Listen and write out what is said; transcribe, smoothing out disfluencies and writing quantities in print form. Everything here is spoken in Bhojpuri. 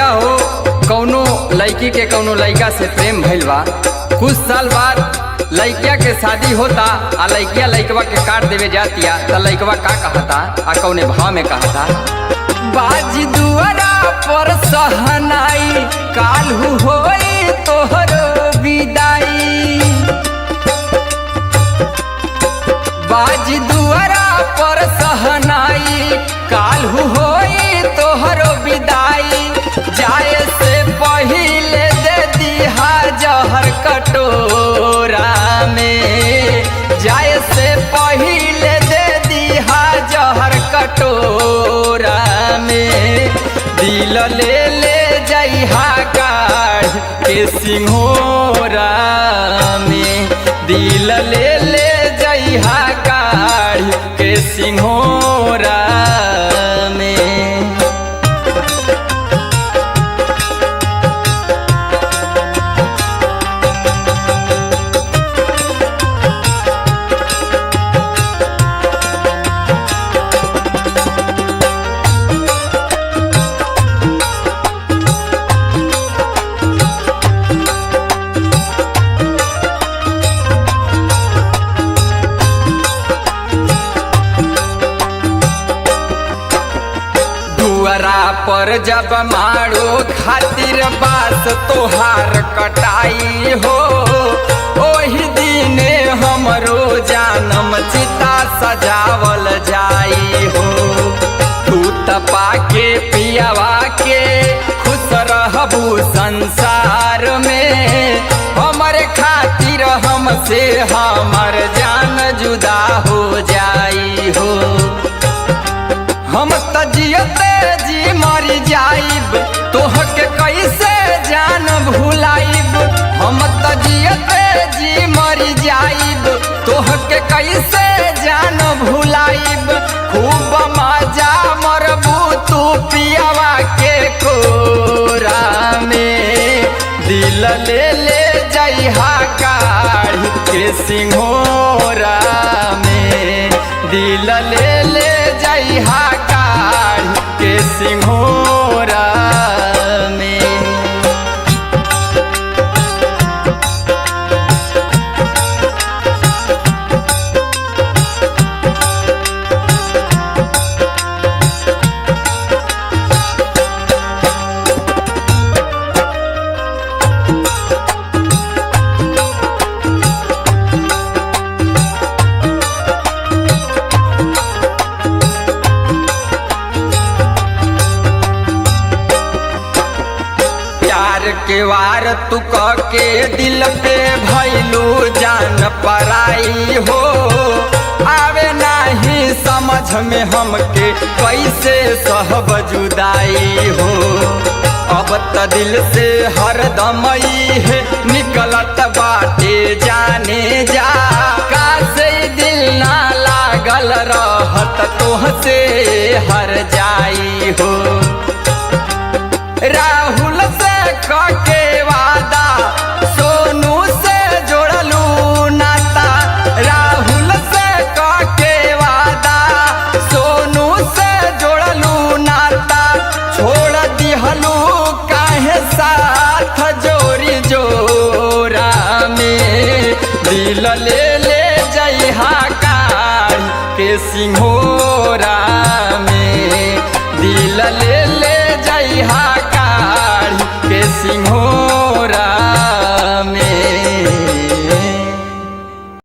भैया हो कौनो लड़की के कौनो लड़का से प्रेम भइल बा। कुछ साल बाद लड़किया के शादी होता आ लड़किया लड़कवा के काट देवे जातिया त लड़कवा का कहता आ कौने भाव में कहता। बाजी दुआरा पर सहनाई काल्हू होई तोहरो विदाई। बाजी दुआरा पर सहनाई काल्हू होई तोहरो विदाई। जाए से पहिले दे दिहा जहर कटोरा में। जाए से पहिले दे दिहा जहर कटोरा में। दिल ले ले जइहा काढ़ के सिंघोरा में। दिल ले ले जइहा काढ़ के सिंघोरा में। दुआरा पर जब मारो खातिर बास तोहार कटाई हो। ओही दिने हमरो जानम चिता सजावल जाई हो। तू तपा के पियावा के खुश रहबू संसार में। हमरे खातिर हमसे हमर जान जुदा हो जाई हो। हम त जियते जी मरी जाइब तोहके कैसे जान भुलाइब। हम त जियते जी मरी जाइब तोहके कैसे जान भुलाइब। खूब मजा मरबू तू पियावा के कोरा में। दिल ले ले जइहा काढ़ के सिंघोरा में। दिल ले ले जइहा काढ़ के सिंघोरा में। के वार तू के दिल पे भैलू जान पराई हो। आवे नहीं समझ में हमके कैसे सहब जुदाई हो। अब त दिल से हरदम है निकलत बाटे जाने जा। कासे दिल ना लागल रहत तोहसे हर जाई हो। राहुल से के वादा सोनू से जोड़लू नाता। राहुल से के वादा सोनू से जोड़लू नाता। छोड़ दिहलू काहे साथ जोरी जोरा में। दिल ले ले जइहा काढ़ के सिंघोरा में। दिल ले ले जइहा काढ़ के सिंघोरा